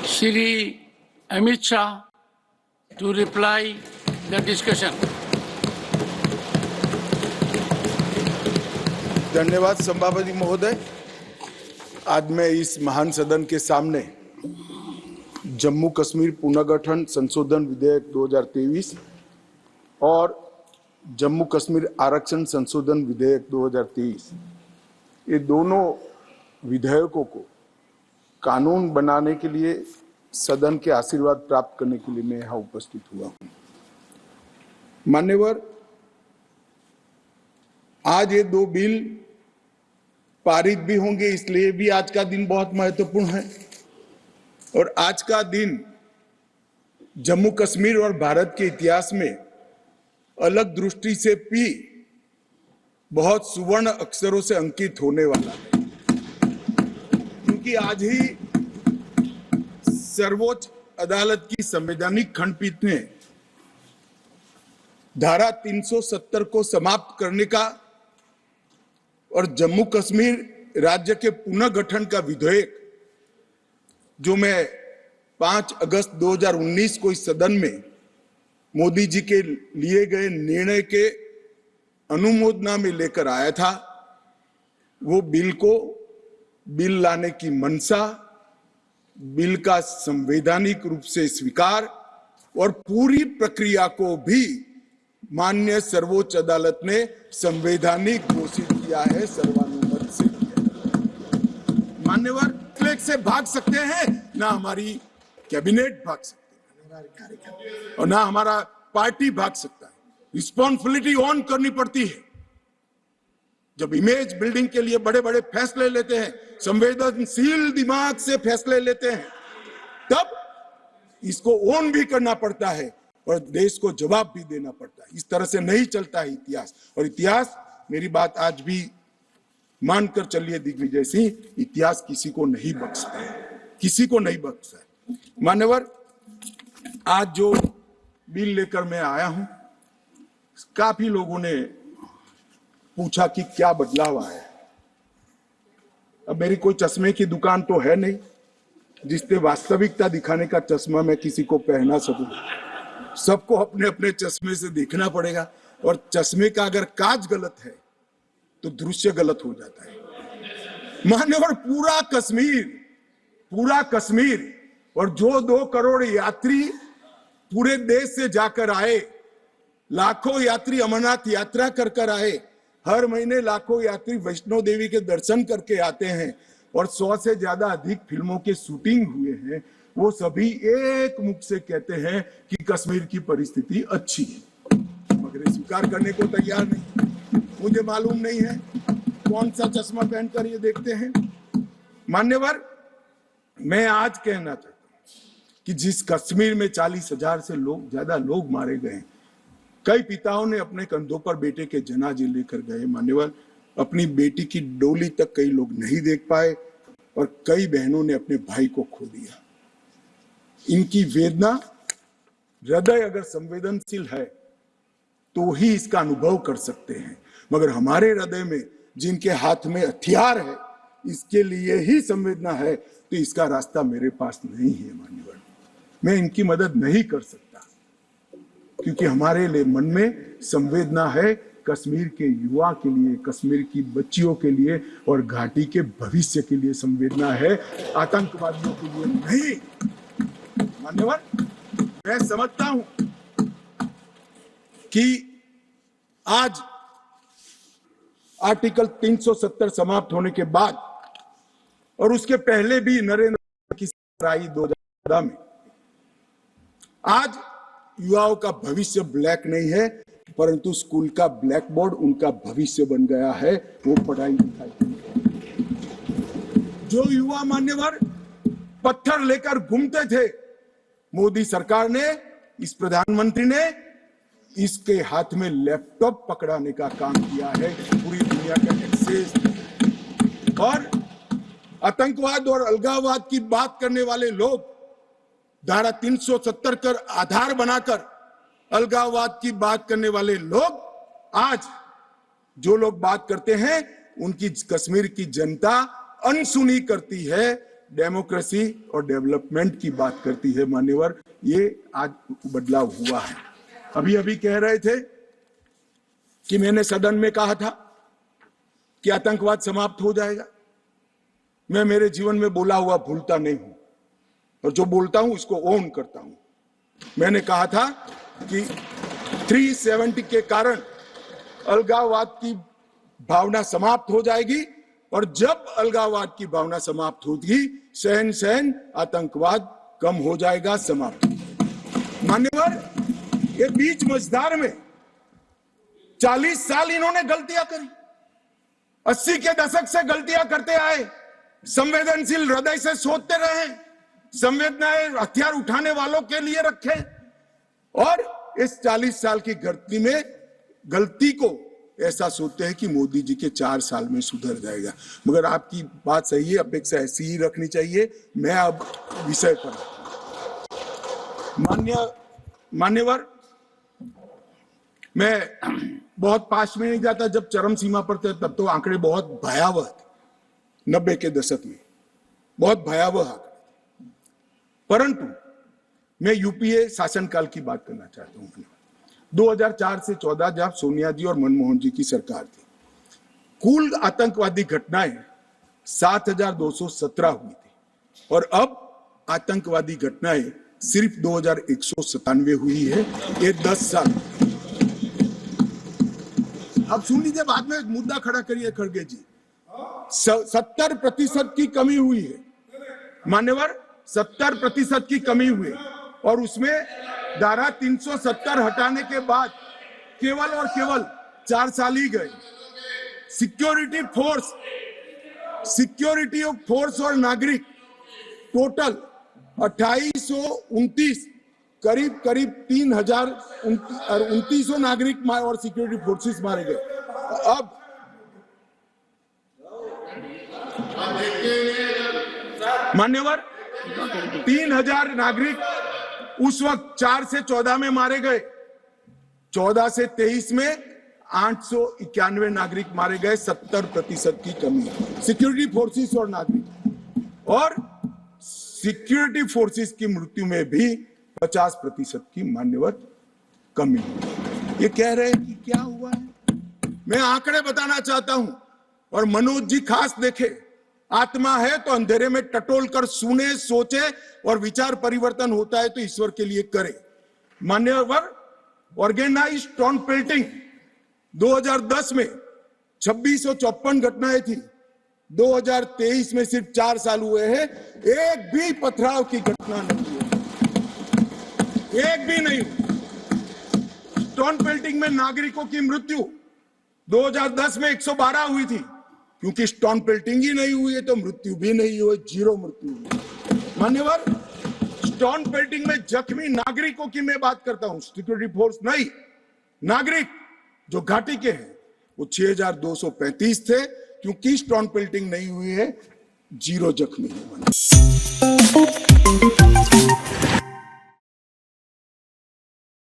Shri Amit Shah to reply the discussion. धन्यवाद सभापति महोदय। आज मैं इस महान सदन के सामने जम्मू कश्मीर पुनर्गठन संशोधन विधेयक 2023 और जम्मू कश्मीर आरक्षण संशोधन विधेयक 2023 ये दोनों विधेयकों को कानून बनाने के लिए सदन के आशीर्वाद प्राप्त करने के लिए मैं यहाँ उपस्थित हुआ हूँ। मान्यवर, आज ये दो बिल पारित भी होंगे, इसलिए भी आज का दिन बहुत महत्वपूर्ण है। और आज का दिन जम्मू कश्मीर और भारत के इतिहास में अलग दृष्टि से भी बहुत सुवर्ण अक्षरों से अंकित होने वाला है, क्योंकि आज ही सर्वोच्च अदालत की संवैधानिक खंडपीठ ने धारा 370 को समाप्त करने का और जम्मू कश्मीर राज्य के पुनर्गठन का विधेयक, जो मैं 5 अगस्त 2019 को इस सदन में मोदी जी के लिए गए निर्णय के अनुमोदना में लेकर आया था, वो बिल लाने की मंशा, बिल का संवैधानिक रूप से स्वीकार और पूरी प्रक्रिया को भी माननीय सर्वोच्च अदालत ने संवैधानिक घोषित किया है, सर्वानुमत से किया। मान्यवर, फ्लैग से भाग सकते हैं ना, हमारी कैबिनेट भाग सकते हैं और ना हमारा पार्टी भाग सकता है। रिस्पॉन्सिबिलिटी ऑन करनी पड़ती है। जब इमेज बिल्डिंग के लिए बड़े बड़े फैसले लेते हैं, संवेदनशील दिमाग से फैसले लेते हैं, तब इसको ऑन भी करना पड़ता है और देश को जवाब भी देना पड़ता है। इस तरह से नहीं चलता है इतिहास। और इतिहास, मेरी बात आज भी मानकर चलिए दिग्विजय सिंह, इतिहास किसी को नहीं बख्शता है, किसी को नहीं बख्शता है। मान्यवर, आज जो बिल लेकर मैं आया हूं, काफी लोगों ने पूछा कि क्या बदलाव आया है। अब मेरी कोई चश्मे की दुकान तो है नहीं जिससे वास्तविकता दिखाने का चश्मा मैं किसी को पहना सकूं। सबको अपने अपने चश्मे से देखना पड़ेगा, और चश्मे का अगर कांच गलत है तो दृश्य गलत हो जाता है। मान्यवर, पूरा कश्मीर और जो 2 करोड़ यात्री पूरे देश से जाकर आए, लाखों यात्री अमरनाथ यात्रा कर आए, हर महीने लाखों यात्री वैष्णो देवी के दर्शन करके आते हैं, और 100 से ज्यादा अधिक फिल्मों के शूटिंग हुए हैं, वो सभी एक मुख से कहते हैं कि कश्मीर की परिस्थिति अच्छी है, मगर स्वीकार करने को तैयार नहीं। मुझे मालूम नहीं है कौन सा चश्मा पहनकर ये देखते हैं। मान्यवर, मैं आज कहना चाहता हूं कि जिस कश्मीर में 40,000 से ज्यादा लोग मारे गए, कई पिताओं ने अपने कंधों पर बेटे के जनाजे लेकर गए। मान्यवर, अपनी बेटी की डोली तक कई लोग नहीं देख पाए और कई बहनों ने अपने भाई को खो दिया। इनकी वेदना, हृदय अगर संवेदनशील है तो ही इसका अनुभव कर सकते हैं, मगर हमारे हृदय में जिनके हाथ में हथियार है, इसके लिए ही संवेदना है, तो इसका रास्ता मेरे पास नहीं है। मान्यवर, मैं इनकी मदद नहीं कर सकता, क्योंकि हमारे लिए मन में संवेदना है कश्मीर के युवा के लिए, कश्मीर की बच्चियों के लिए और घाटी के भविष्य के लिए संवेदना है, आतंकवादियों के लिए नहीं। मान्यवर, मैं समझता हूं कि आज आर्टिकल 370 समाप्त होने के बाद और उसके पहले भी नरेंद्र मोदी की आई 2014 में, आज युवाओं का भविष्य ब्लैक नहीं है, परंतु स्कूल का ब्लैक बोर्ड उनका भविष्य बन गया है, वो पढ़ाई लिखाई। जो युवा, मान्यवर, पत्थर लेकर घूमते थे, मोदी सरकार ने, इस प्रधानमंत्री ने इसके हाथ में लैपटॉप पकड़ाने का काम किया है, पूरी दुनिया का एक्सेस। और आतंकवाद और अलगाववाद की बात करने वाले लोग धारा 370 कर आधार बनाकर अलगाववाद की बात करने वाले लोग, आज जो लोग बात करते हैं, उनकी कश्मीर की जनता अनसुनी करती है, डेमोक्रेसी और डेवलपमेंट की बात करती है मान्यवर। ये आज बदलाव हुआ है। अभी अभी कह रहे थे कि मैंने सदन में कहा था कि आतंकवाद समाप्त हो जाएगा। मैं मेरे जीवन में बोला हुआ भूलता नहीं हूं और जो बोलता हूं उसको ओन करता हूं। मैंने कहा था कि 370 के कारण अलगाववाद की भावना समाप्त हो जाएगी और जब अलगाववाद की भावना समाप्त होगी सहन सहन आतंकवाद कम हो जाएगा, समाप्त। मान्यवर, ये बीच मझधार में 40 साल इन्होंने गलतियां करी। 80 के दशक से गलतियां करते आए, संवेदनशील हृदय से सोचते रहे, संवेदनाएं हथियार उठाने वालों के लिए रखे और इस 40 साल की गलती को ऐसा सोचते हैं कि मोदी जी के 4 साल में सुधर जाएगा। मगर आपकी बात सही है, अपेक्षा ऐसी ही रखनी चाहिए। मैं अब विषय पर मान्यवर, मैं बहुत पास में नहीं जाता। जब चरम सीमा पर थे तब तो आंकड़े बहुत भयावह थे। 90 के दशक में बहुत भयावह आंकड़े, परंतु मैं यूपीए शासनकाल की बात करना चाहता हूं। 2004 से 14 जब सोनिया जी और मनमोहन जी की सरकार थी, कुल आतंकवादी घटनाएं 7,217 हुई थी और अब आतंकवादी घटनाएं सिर्फ 2,197 हुई है। ये 10 साल। अब सुन लीजिए, बाद में मुद्दा खड़ा करिए खड़गे जी। 70% की कमी हुई है मान्यवर, 70% की कमी हुई और उसमें धारा 370 हटाने के बाद केवल और केवल 4 साल ही गए। सिक्योरिटी फोर्स और नागरिक टोटल 2829, करीब 3,2900 नागरिक और सिक्योरिटी फोर्सेस मारे गए। अब मान्यवर 3,000 नागरिक उस वक्त 4 से 14 में मारे गए। 14 से 23 में 891 नागरिक मारे गए। 70% की कमी सिक्योरिटी फोर्सेस और नागरिक, और सिक्योरिटी फोर्सेस की मृत्यु में भी 50% की मान्यवर कमी। ये कह रहे हैं कि क्या हुआ है। मैं आंकड़े बताना चाहता हूं और मनोज जी खास देखे। आत्मा है तो अंधेरे में टटोल कर सुने, सोचे और विचार परिवर्तन होता है तो ईश्वर के लिए करे। मान्यवर, ऑर्गेनाइज्ड टाउन पेल्टिंग 2010 में 2654 घटनाएं थी। 2023 में सिर्फ 4 साल हुए हैं, एक भी पथराव की घटना नहीं हुई, एक भी नहीं। स्टोन पेल्टिंग में नागरिकों की मृत्यु 2010 में 112 हुई थी, क्योंकि स्टोन पेल्टिंग ही नहीं हुई है तो मृत्यु भी नहीं हुई, 0 मृत्यु हुई। मान्यवर, स्टोन पेल्टिंग में जख्मी नागरिकों की मैं बात करता हूं, सिक्योरिटी फोर्स नहीं, नागरिक जो घाटी के हैं वो 6,235 थे, क्योंकि स्टोन पेल्टिंग नहीं हुई है 0 जख्मी हुए।